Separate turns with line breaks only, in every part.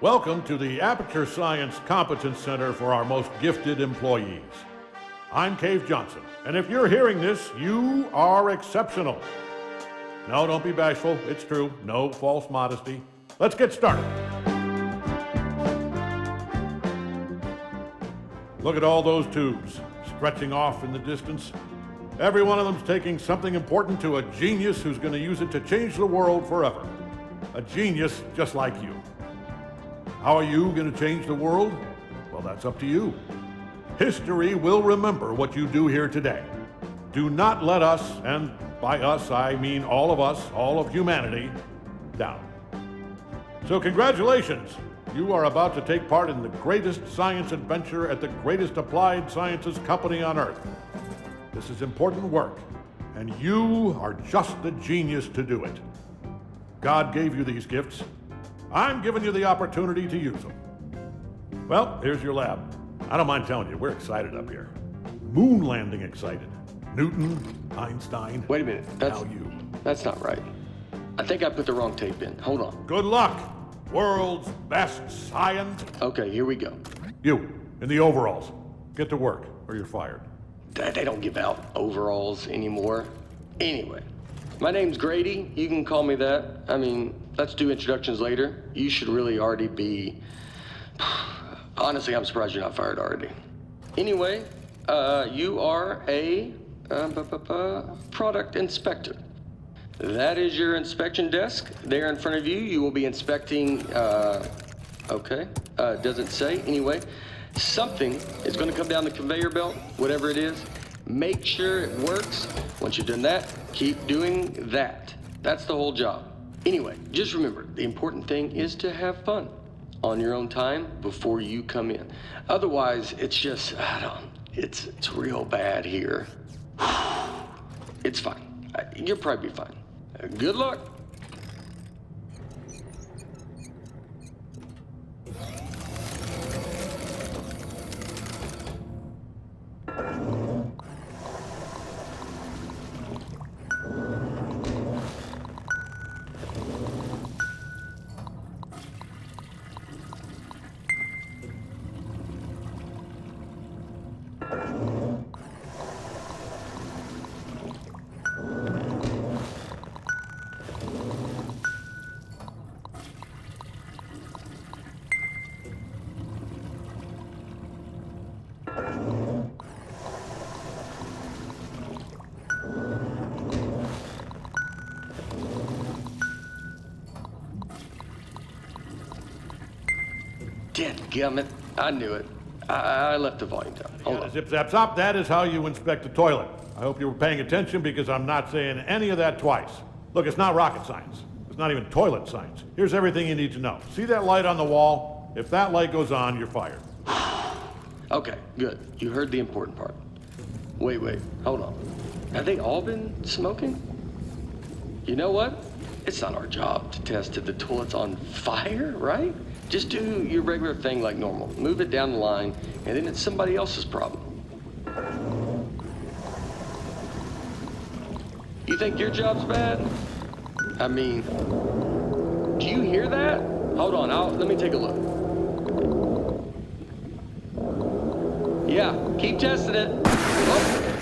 Welcome to the Aperture Science Competence Center for our most gifted employees. I'm Cave Johnson, and if you're hearing this, you are exceptional. No, don't be bashful. It's true. No false modesty. Let's get started. Look at all those tubes stretching off in the distance. Every one of them's taking something important to a genius who's going to use it to change the world forever. A genius just like you. How are you going to change the world? Well, that's up to you. History will remember what you do here today. Do not let us, and by us I mean all of us, all of humanity, down. So congratulations. You are about to take part in the greatest science adventure at the greatest applied sciences company on Earth. This is important work, and you are just the genius to do it. God gave you these gifts. I'm giving you the opportunity to use them. Well, here's your lab. I don't mind telling you, we're excited up here. Moon landing excited. Newton, Einstein.
Wait a minute.
Now you.
That's not right. I think I put the wrong tape in. Hold on.
Good luck, world's best science.
Okay, here we go.
You, in the overalls. Get to work, or you're fired.
They don't give out overalls anymore. Anyway, my name's Grady. You can call me that. I mean, let's do introductions later. You should really already be... Honestly, I'm surprised you're not fired already. Anyway, you are a product inspector. That is your inspection desk. There in front of you, you will be inspecting, doesn't say. Anyway, something is going to come down the conveyor belt, whatever it is. Make sure it works. Once you've done that, keep doing that. That's the whole job. Anyway, just remember, the important thing is to have fun on your own time before you come in. Otherwise, it's just, it's real bad here. It's fine. You'll probably be fine. Good luck. Dadgummit, I knew it. I left the volume down. Hold on.
Zip, zap, zop. That is how you inspect a toilet. I hope you were paying attention because I'm not saying any of that twice. Look, it's not rocket science. It's not even toilet science. Here's everything you need to know. See that light on the wall? If that light goes on, you're fired.
Okay, good. You heard the important part. Wait, hold on. Have they all been smoking? You know what? It's not our job to test if the toilet's on fire, right? Just do your regular thing like normal. Move it down the line, and then it's somebody else's problem. You think your job's bad? I mean, do you hear that? Hold on, let me take a look. Yeah, keep testing it. Oh.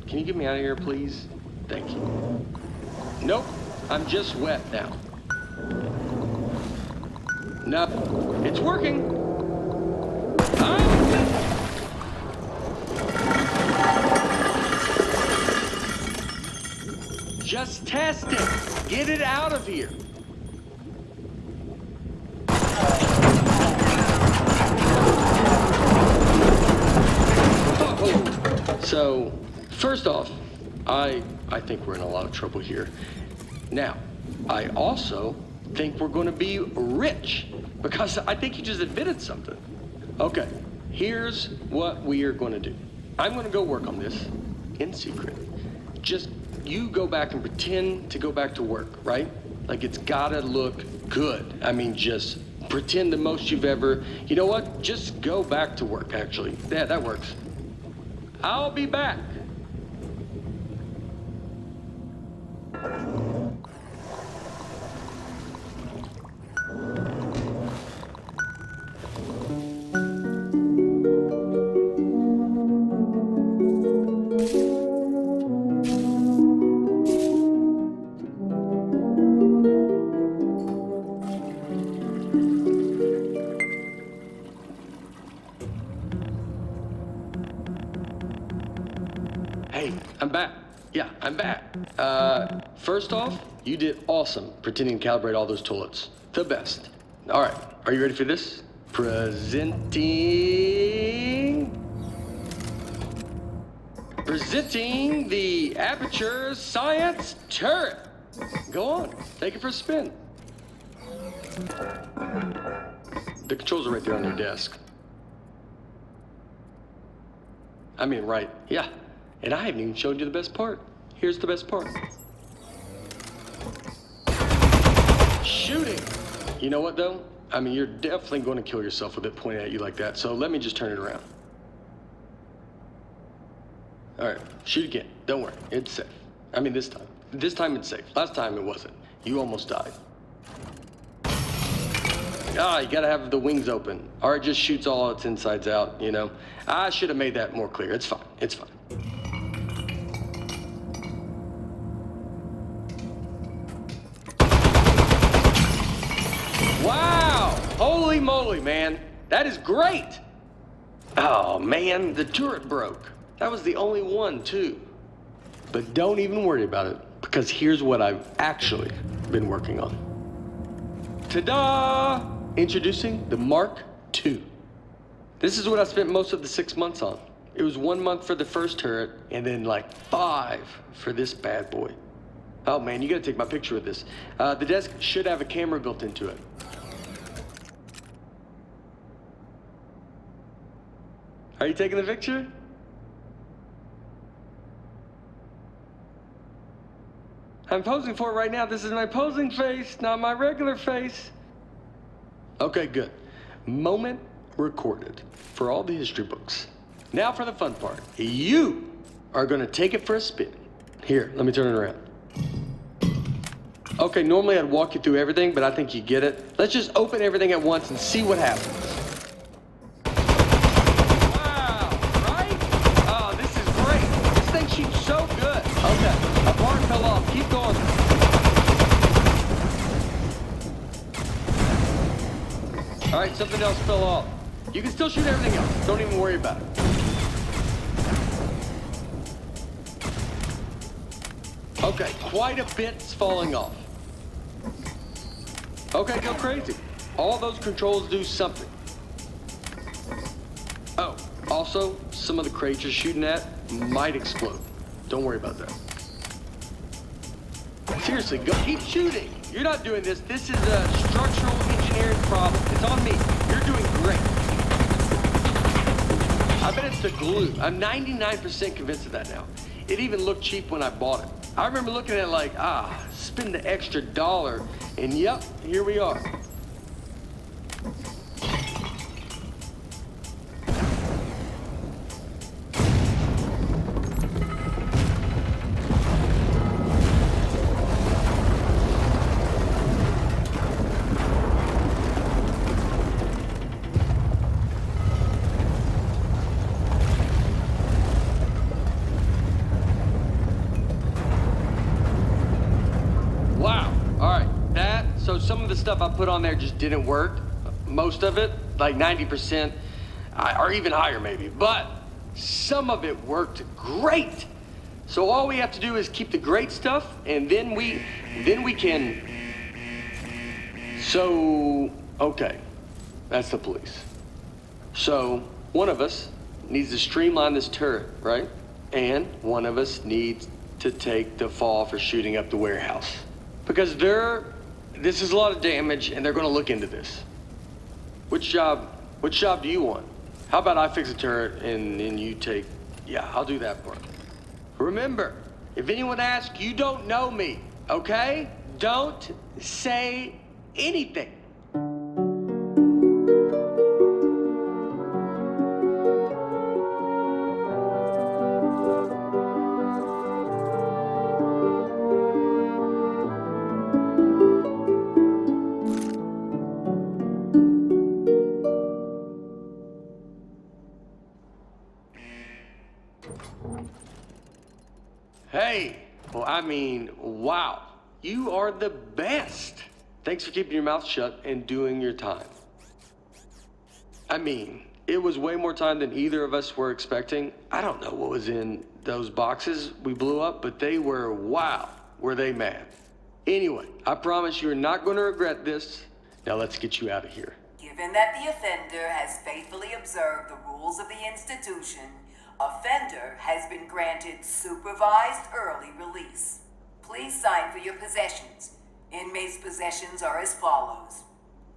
Can you get me out of here, please? Thank you. Nope, I'm just wet now. No, it's working. Just test it. Get it out of here. So, first off, I think we're in a lot of trouble here. Now, I also think we're going to be rich because I think you just admitted something. Okay, here's what we are going to do. I'm going to go work on this in secret. Just you go back and pretend to go back to work, right? Like it's got to look good. I mean, just pretend the most you've ever, you know what? Just go back to work, actually. Yeah, that works. I'll be back. I'm back. First off, you did awesome pretending to calibrate all those toilets. The best. All right, are you ready for this? Presenting the Aperture Science Turret. Go on, take it for a spin. The controls are right there on your desk. I mean, right, yeah. And I haven't even showed you the best part. Here's the best part. Shooting. You know what, though? I mean, you're definitely going to kill yourself with it pointing at you like that, so let me just turn it around. All right, shoot again. Don't worry, it's safe. I mean, this time. This time it's safe. Last time it wasn't. You almost died. Ah, you gotta have the wings open, or it just shoots all its insides out, you know? I should have made that more clear. It's fine, it's fine. Wow, holy moly, man. That is great. Oh, man, the turret broke. That was the only one, too. But don't even worry about it, because here's what I've actually been working on. Ta-da! Introducing the Mark II. This is what I spent most of the 6 months on. It was 1 month for the first turret, and then like 5 for this bad boy. Oh man, you gotta take my picture with this. The desk should have a camera built into it. Are you taking the picture? I'm posing for it right now. This is my posing face, not my regular face. Okay, good. Moment recorded for all the history books. Now for the fun part. You are gonna take it for a spin. Here, let me turn it around. Okay, normally I'd walk you through everything, but I think you get it. Let's just open everything at once and see what happens. Wow, right? Oh, this is great. This thing shoots so good. Okay, a part fell off. Keep going. All right, something else fell off. You can still shoot everything else. Don't even worry about it. Okay, quite a bit's falling off. Okay, go crazy. All those controls do something. Oh, also, some of the crates you're shooting at might explode. Don't worry about that. Seriously, go keep shooting. You're not doing this. This is a structural engineering problem. It's on me. You're doing great. I bet it's the glue. I'm 99% convinced of that now. It even looked cheap when I bought it. I remember looking at it like, spend the extra $1, and yep, here we are. So some of the stuff I put on there just didn't work. Most of it, like 90%, or even higher maybe. But some of it worked great. So all we have to do is keep the great stuff, and then we can. So, okay, that's the police. So one of us needs to streamline this turret, right? And one of us needs to take the fall for shooting up the warehouse. Because this is a lot of damage, and they're gonna look into this. Which job do you want? How about I fix a turret, and then you take, yeah, I'll do that part. Remember, if anyone asks, you don't know me, okay? Don't say anything. Hey, well, I mean, wow. You are the best. Thanks for keeping your mouth shut and doing your time. I mean, It was way more time than either of us were expecting. I don't know what was in those boxes we blew up, but they were, wow, were they mad. Anyway, I promise you're not going to regret this. Now let's get you out of here.
Given that the offender has faithfully observed the rules of the institution, offender has been granted supervised early release. Please sign for your possessions. Inmates' possessions are as follows.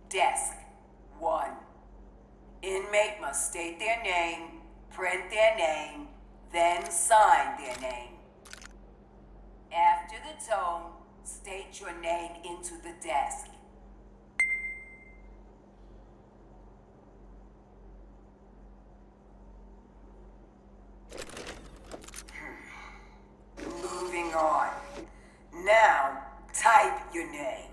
Desk, 1. Inmate must state their name, print their name, then sign their name. After the tone, state your name into the desk. Moving on. Now, type your name.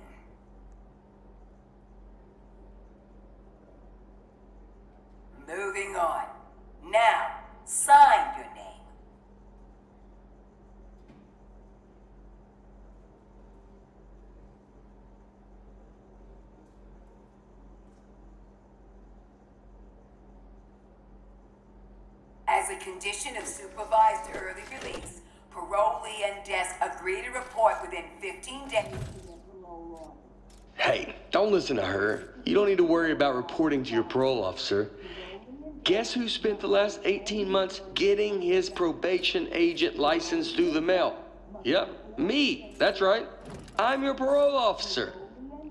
Moving on. Now, sign your name. As a condition of supervised early release, parolee and desk agree to report within 15 days.
Hey, don't listen to her. You don't need to worry about reporting to your parole officer. Guess who spent the last 18 months getting his probation agent license through the mail? Yep, me. That's right. I'm your parole officer.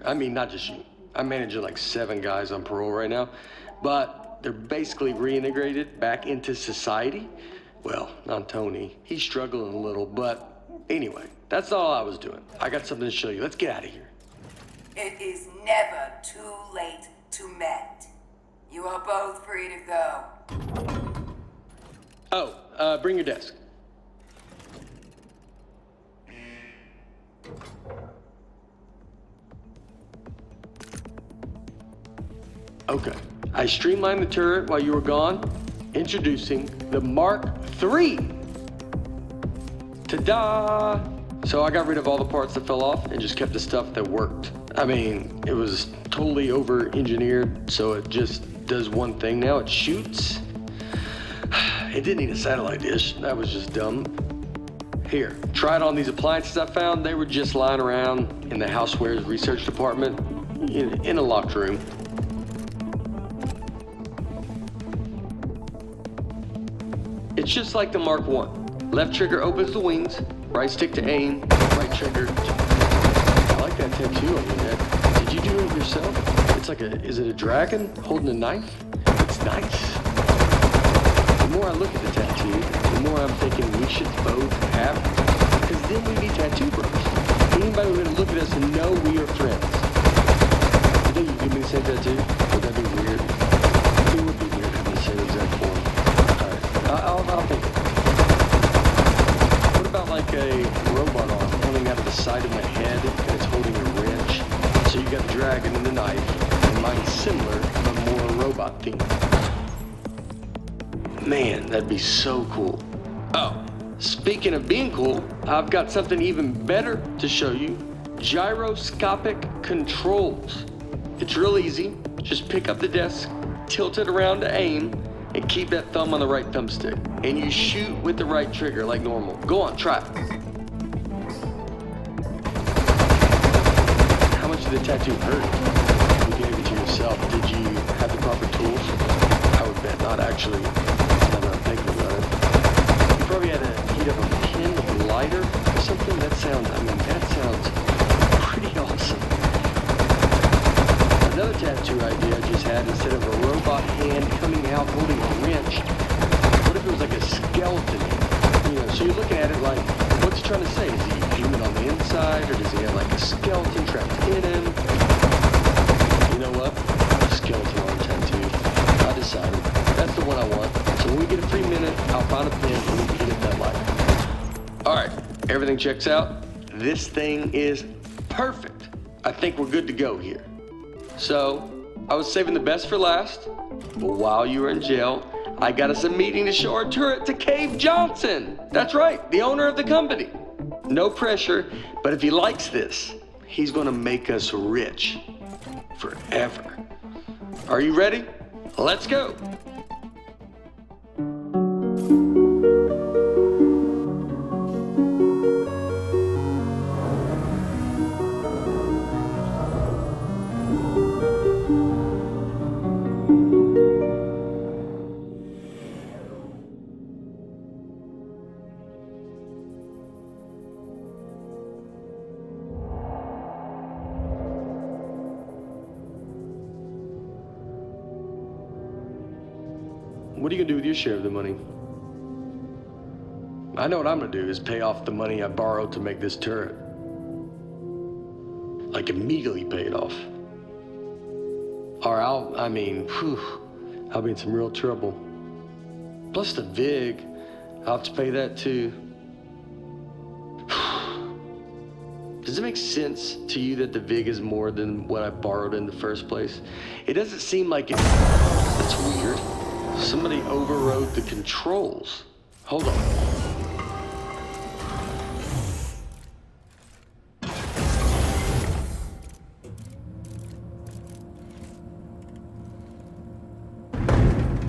I mean, not just you. I'm managing like 7 guys on parole right now, but they're basically reintegrated back into society. Well, not Tony. He's struggling a little, but anyway, that's all I was doing. I got something to show you. Let's get out of here.
It is never too late to mend. You are both free to go.
Oh, bring your desk. Okay, I streamlined the turret while you were gone. Introducing the Mark III. Ta-da! So I got rid of all the parts that fell off and just kept the stuff that worked. I mean, it was totally over-engineered, so it just does one thing now. It shoots. It didn't need a satellite dish. That was just dumb. Here, try it on these appliances I found. They were just lying around in the housewares research department in a locked room. It's just like the Mark I. Left trigger opens the wings, right stick to aim, right trigger. I like that tattoo on your neck. Did you do it yourself? It's like is it a dragon holding a knife? It's nice. The more I look at the tattoo, the more I'm thinking we should both have it. Because then we'd be tattoo bros. Anybody who's gonna look at us and know we are friends. You think you give me the same tattoo? Would that be weird? It would be weird having the same exact form. I'll think it. What about like a robot arm coming out of the side of my head and it's holding a wrench? So you got the dragon and the knife, and mine's similar, but more robot themed. Man, that'd be so cool. Oh, speaking of being cool, I've got something even better to show you. Gyroscopic controls. It's real easy. Just pick up the desk, tilt it around to aim, and keep that thumb on the right thumbstick. And you shoot with the right trigger like normal. Go on, try it. How much did the tattoo hurt? You gave it to yourself. Did you have the proper tools? I would bet not, actually. Now that I'm thinking about it. You probably had to heat up a pin with a lighter or something. That sounds pretty awesome. Another tattoo idea I just had, instead of a robot hand coming out holding a wrench, what if it was like a skeleton? You know, so you're looking at it like, what's he trying to say? Is he human on the inside, or does he have like a skeleton trapped in him? You know what? A skeleton arm tattoo. I decided. That's the one I want. So when we get a free minute, I'll find a pin and we can hit that light. All right, everything checks out. This thing is perfect. I think we're good to go here. So, I was saving the best for last, but while you were in jail, I got us a meeting to show our turret to Cave Johnson. That's right, the owner of the company. No pressure, but if he likes this, he's gonna make us rich. Forever. Are you ready? Let's go. what are you gonna do with your share of the money? I know what I'm gonna do is pay off the money I borrowed to make this turret. Like immediately pay it off. Or I'll be in some real trouble. Plus the VIG, I'll have to pay that too. Does it make sense to you that the VIG is more than what I borrowed in the first place? It doesn't seem like it. That's weird. Somebody overrode the controls. Hold on.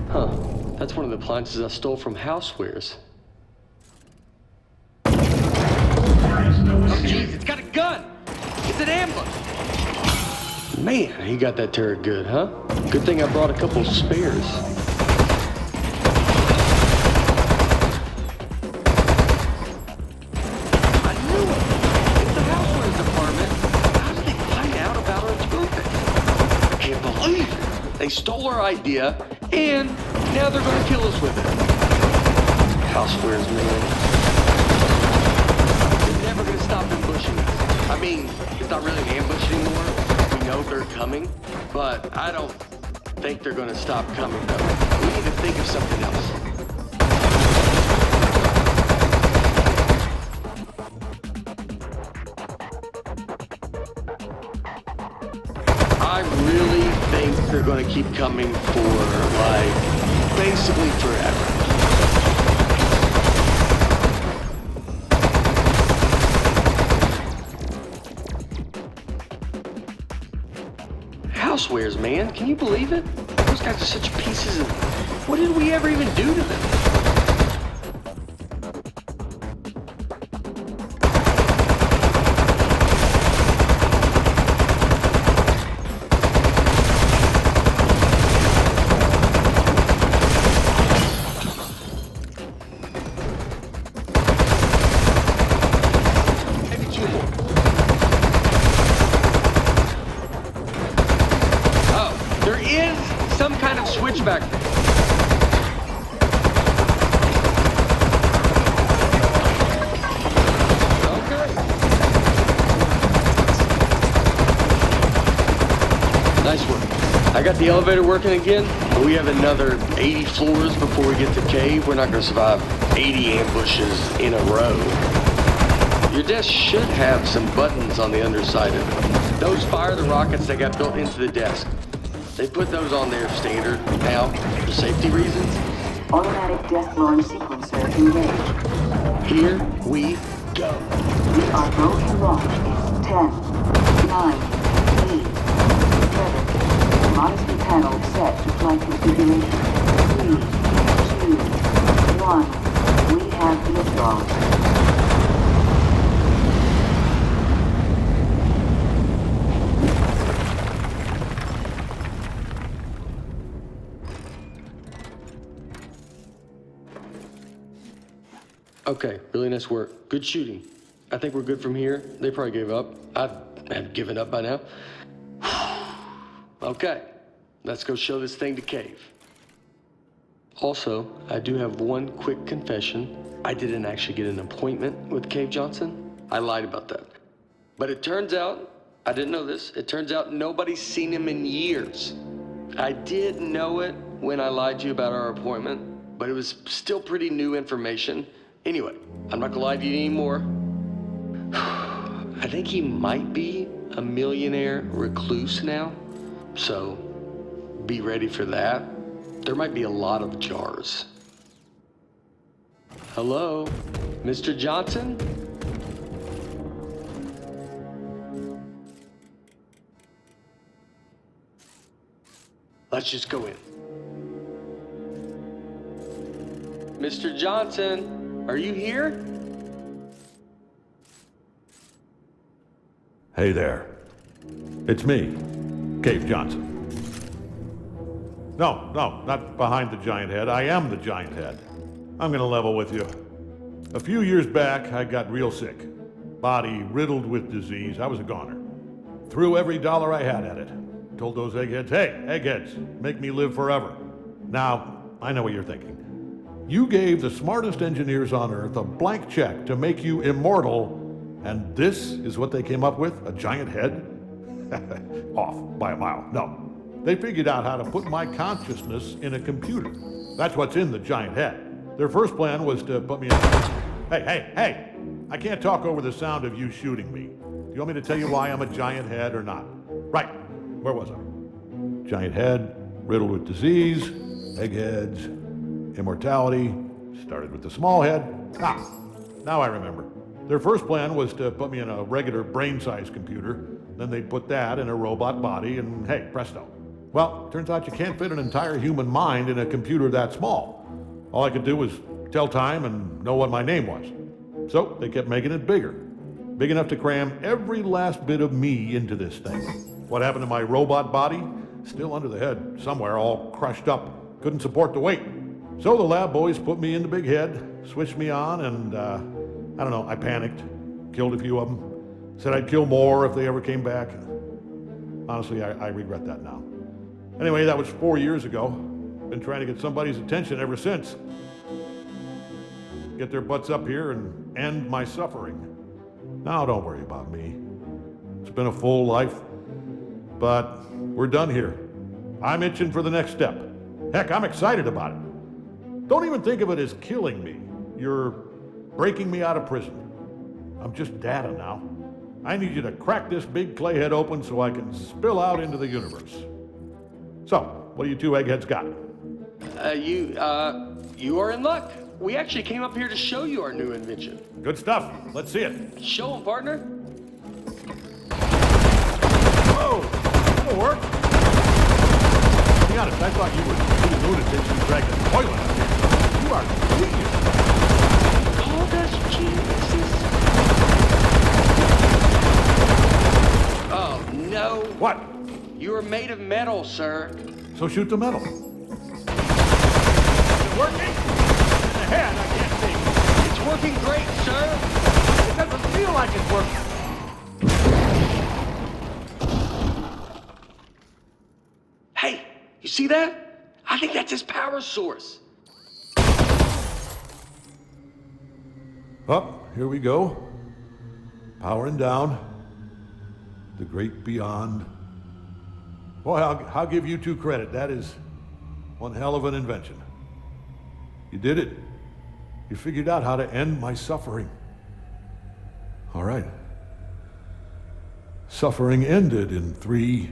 Huh. That's one of the appliances I stole from Housewares. Oh, jeez, it's got a gun! It's an ambush! Man, he got that turret good, huh? Good thing I brought a couple spares. I knew it! It's the Housewares department. How did they find out about our turret? I can't believe it! They stole our idea, and now they're gonna kill us with it. Housewares, man. Never gonna stop ambushing us. I mean, it's not really an ambush anymore. We know they're coming, but I don't think they're gonna stop coming though. We need to think of something else. I really think they're gonna keep coming for, like, basically forever. Housewares, man. Can you believe it? Those guys are such pieces of... What did we ever even do to them? Back there. Okay. Nice work. I got the elevator working again, but we have another 80 floors before we get to the cave. We're not going to survive 80 ambushes in a row. Your desk should have some buttons on the underside of it. Those fire the rockets that got built into the desk. They put those on there standard now for safety reasons.
Automatic desk launch sequencer engaged.
Here we go.
We are go to launch in 10, 9, 8, 7. Modesty panel set to flight configuration. 3, 2, 1. We have liftoff.
Okay, really nice work. Good shooting. I think we're good from here. They probably gave up. I have given up by now. Okay, let's go show this thing to Cave. Also, I do have one quick confession. I didn't actually get an appointment with Cave Johnson. I lied about that. But it turns out, I didn't know this, it turns out nobody's seen him in years. I did know it when I lied to you about our appointment, but it was still pretty new information. Anyway, I'm not gonna lie to you anymore. I think he might be a millionaire recluse now, so be ready for that. There might be a lot of jars. Hello, Mr. Johnson? Let's just go in. Mr. Johnson? Are you here?
Hey there. It's me, Cave Johnson. No, not behind the giant head. I am the giant head. I'm gonna level with you. A few years back, I got real sick. Body riddled with disease. I was a goner. Threw every dollar I had at it. Told those eggheads, hey, eggheads, make me live forever. Now, I know what you're thinking. You gave the smartest engineers on Earth a blank check to make you immortal, and this is what they came up with? A giant head? Off by a mile. No. They figured out how to put my consciousness in a computer. That's what's in the giant head. Their first plan was to put me in... Hey! I can't talk over the sound of you shooting me. Do you want me to tell you why I'm a giant head or not? Right. Where was I? Giant head, riddled with disease, eggheads, immortality, started with the small head. Now I remember. Their first plan was to put me in a regular brain-sized computer, then they'd put that in a robot body, and hey, presto. Well, turns out you can't fit an entire human mind in a computer that small. All I could do was tell time and know what my name was. So they kept making it bigger. Big enough to cram every last bit of me into this thing. What happened to my robot body? Still under the head, somewhere, all crushed up. Couldn't support the weight. So the lab boys put me in the big head, switched me on, and I don't know, I panicked, killed a few of them, said I'd kill more if they ever came back. Honestly, I regret that now. Anyway, that was 4 years ago. Been trying to get somebody's attention ever since. Get their butts up here and end my suffering. Now don't worry about me. It's been a full life, but we're done here. I'm itching for the next step. Heck, I'm excited about it. Don't even think of it as killing me. You're breaking me out of prison. I'm just data now. I need you to crack this big clay head open so I can spill out into the universe. So, what do you two eggheads got?
You are in luck. We actually came up here to show you our new invention.
Good stuff. Let's see it.
Show 'em, partner.
Whoa! That'll work. To be honest, I thought you were two lunatics who dragged a toilet out here. You are genius.
Called us geniuses. Oh, no.
What?
You are made of metal, sir.
So shoot the metal. Is it working? In the head, I can't see.
It's working great, sir.
It doesn't feel like it's working.
Hey, you see that? I think that's his power source.
Up, here we go. Powering down. The great beyond. Boy, I'll give you two credit. That is one hell of an invention. You did it. You figured out how to end my suffering. All right. Suffering ended in 3,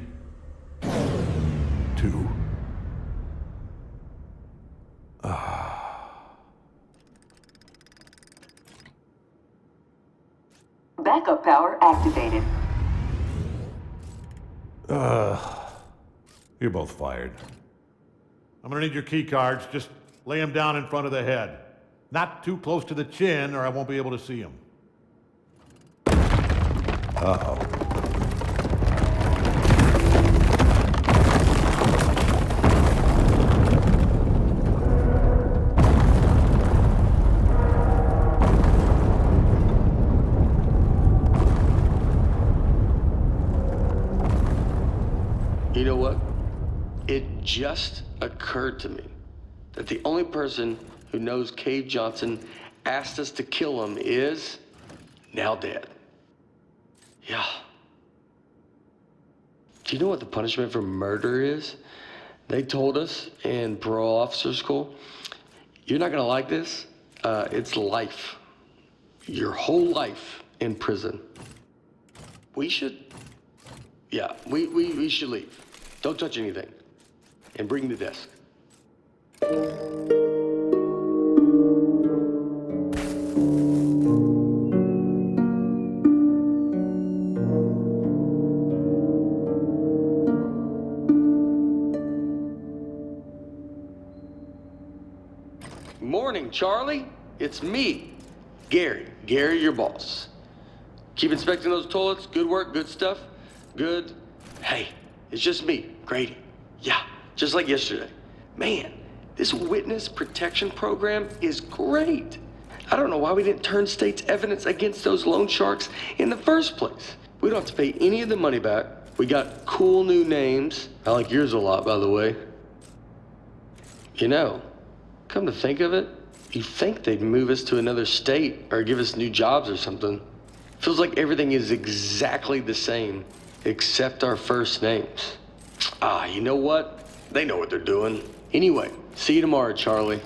2.
Backup power activated.
You're both fired. I'm gonna need your key cards. Just lay them down in front of the head. Not too close to the chin, or I won't be able to see them. Uh-oh.
You know what? It just occurred to me that the only person who knows Cave Johnson asked us to kill him is now dead. Yeah. Do you know what the punishment for murder is? They told us in parole officer school, you're not gonna like this. It's life. Your whole life in prison. We should leave. Don't touch anything. And bring the desk. Morning, Charlie. It's me, Gary. Gary, your boss. Keep inspecting those toilets. Good work, good stuff. Good. Hey, it's just me, Grady. Yeah, just like yesterday. Man, this witness protection program is great. I don't know why we didn't turn state's evidence against those loan sharks in the first place. We don't have to pay any of the money back. We got cool new names. I like yours a lot, by the way. You know, Come to think of it, you'd think they'd move us to another state or give us new jobs or something. Feels like everything is exactly the same, except our first names. You know what? They know what they're doing. Anyway, see you tomorrow, Charlie.